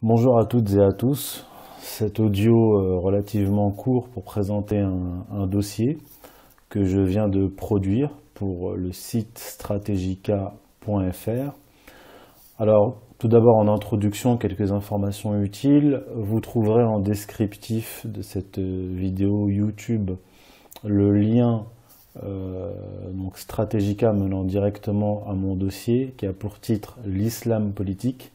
Bonjour à toutes et à tous. Cet audio relativement court pour présenter un dossier que je viens de produire pour le site strategica.fr. Alors, tout d'abord en introduction, quelques informations utiles. Vous trouverez en descriptif de cette vidéo YouTube le lien donc Strategica menant directement à mon dossier qui a pour titre l'islam politique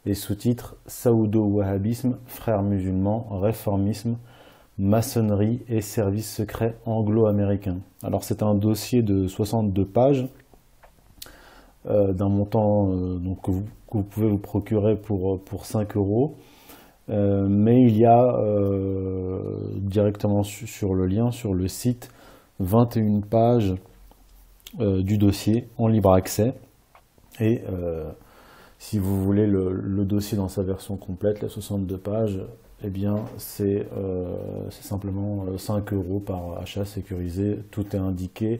et sous-titre Saoudo-Wahhabisme, frères musulmans, réformisme, maçonnerie et services secrets anglo-américains. Alors c'est un dossier de 62 pages d'un montant donc, que vous pouvez vous procurer pour 5 €. Mais il y a directement sur le lien, sur le site, 21 pages du dossier en libre accès. Et si vous voulez le dossier dans sa version complète, les 62 pages, eh bien c'est simplement 5 € par achat sécurisé. Tout est indiqué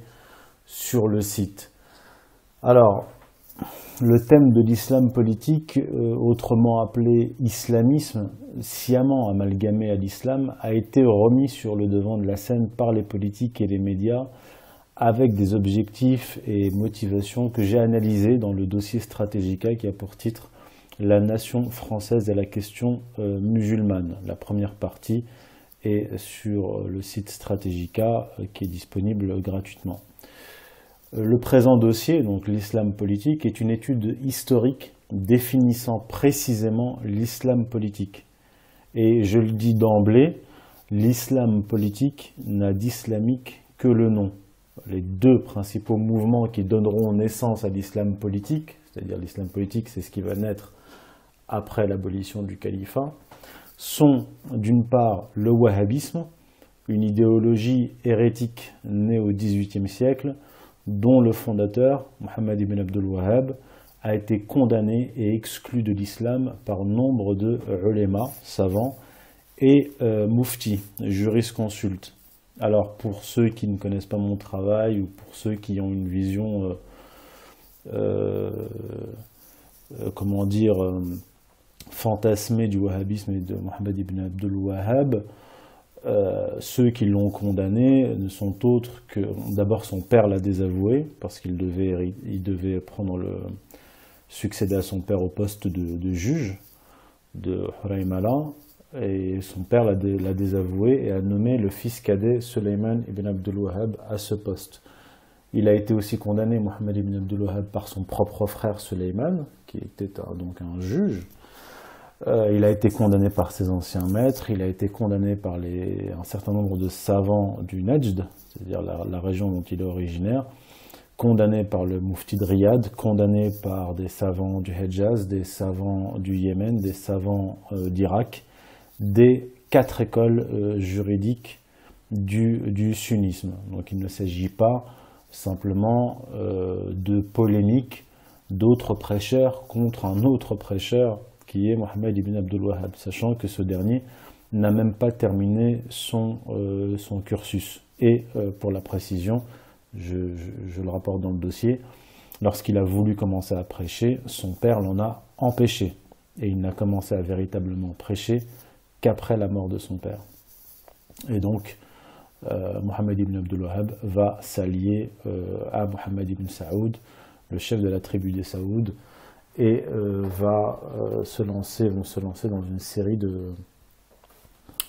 sur le site. Alors, le thème de l'islam politique, autrement appelé islamisme, sciemment amalgamé à l'islam, a été remis sur le devant de la scène par les politiques et les médias avec des objectifs et motivations que j'ai analysés dans le dossier Strategica qui a pour titre « La nation française et la question musulmane ». La première partie est sur le site Strategica qui est disponible gratuitement. Le présent dossier, donc l'islam politique, est une étude historique définissant précisément l'islam politique. Et je le dis d'emblée, l'islam politique n'a d'islamique que le nom. Les deux principaux mouvements qui donneront naissance à l'islam politique, c'est-à-dire l'islam politique, c'est ce qui va naître après l'abolition du califat, sont d'une part le wahhabisme, une idéologie hérétique née au XVIIIe siècle, dont le fondateur, Mohammed ibn Abdul Wahhab, a été condamné et exclu de l'islam par nombre de ulémas, savants, et muftis, jurisconsultes. Alors, pour ceux qui ne connaissent pas mon travail, ou pour ceux qui ont une vision, comment dire, fantasmée du wahhabisme et de Mohammed ibn Abdul Wahhab, ceux qui l'ont condamné ne sont autres que, d'abord son père l'a désavoué, parce qu'il devait succéder à son père au poste de juge de Huraymala, et son père l'a désavoué et a nommé le fils cadet Sulayman ibn Abdul Wahhab à ce poste. Il a été aussi condamné, Mohammed ibn Abdul Wahhab, par son propre frère Sulayman, qui était donc un juge. Il a été condamné par ses anciens maîtres, il a été condamné par un certain nombre de savants du Najd, c'est-à-dire la région dont il est originaire, condamné par le mufti de Riyad, condamné par des savants du Hejaz, des savants du Yémen, des savants d'Irak, des 4 écoles juridiques du sunnisme. Donc il ne s'agit pas simplement de polémique d'autres prêcheurs contre un autre prêcheur qui est Mohammed ibn Abdul Wahhab, sachant que ce dernier n'a même pas terminé son cursus. Et pour la précision, je le rapporte dans le dossier, lorsqu'il a voulu commencer à prêcher, son père l'en a empêché. Et il n'a commencé à véritablement prêcher qu'après la mort de son père. Et donc, Mohammed ibn Abdul Wahhab va s'allier à Mohammed ibn Saoud, le chef de la tribu des Saouds, et vont se lancer dans une série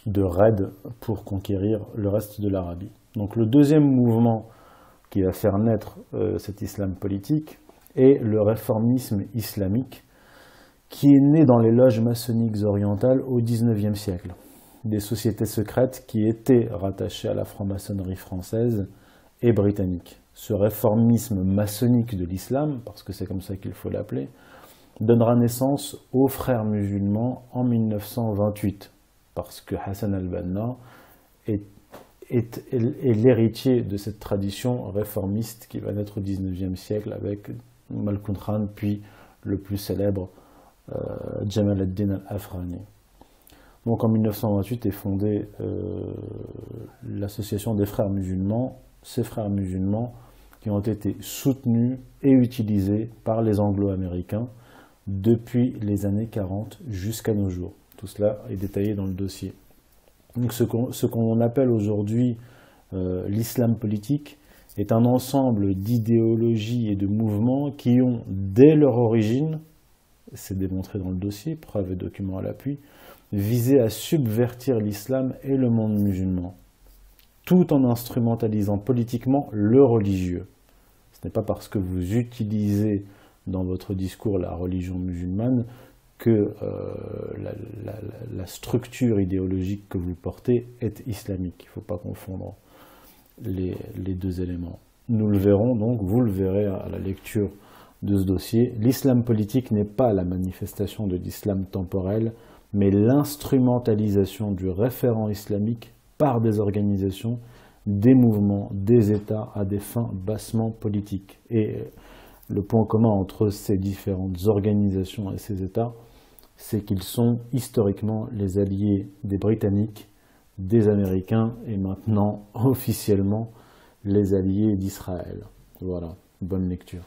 de raids pour conquérir le reste de l'Arabie. Donc le deuxième mouvement qui va faire naître cet islam politique est le réformisme islamique, qui est né dans les loges maçonniques orientales au XIXe siècle. Des sociétés secrètes qui étaient rattachées à la franc-maçonnerie française et britannique. Ce réformisme maçonnique de l'islam, parce que c'est comme ça qu'il faut l'appeler, donnera naissance aux frères musulmans en 1928, parce que Hassan al-Banna est l'héritier de cette tradition réformiste qui va naître au XIXe siècle avec Malkoun Khan, puis le plus célèbre Jamal ad-Din al-Afghani. Donc en 1928 est fondée l'association des frères musulmans, ces frères musulmans qui ont été soutenus et utilisés par les anglo-américains depuis les années 40 jusqu'à nos jours. Tout cela est détaillé dans le dossier. Donc ce qu'on appelle aujourd'hui l'islam politique est un ensemble d'idéologies et de mouvements qui ont, dès leur origine, c'est démontré dans le dossier, preuves et documents à l'appui, visé à subvertir l'islam et le monde musulman, tout en instrumentalisant politiquement le religieux. Ce n'est pas parce que vous utilisez dans votre discours la religion musulmane que la structure idéologique que vous portez est islamique. Il ne faut pas confondre les deux éléments. Nous le verrons donc, vous le verrez à la lecture de ce dossier. L'islam politique n'est pas la manifestation de l'islam temporel, mais l'instrumentalisation du référent islamique par des organisations, des mouvements, des États à des fins bassement politiques. Et le point commun entre ces différentes organisations et ces États, c'est qu'ils sont historiquement les alliés des Britanniques, des Américains et maintenant officiellement les alliés d'Israël. Voilà, bonne lecture.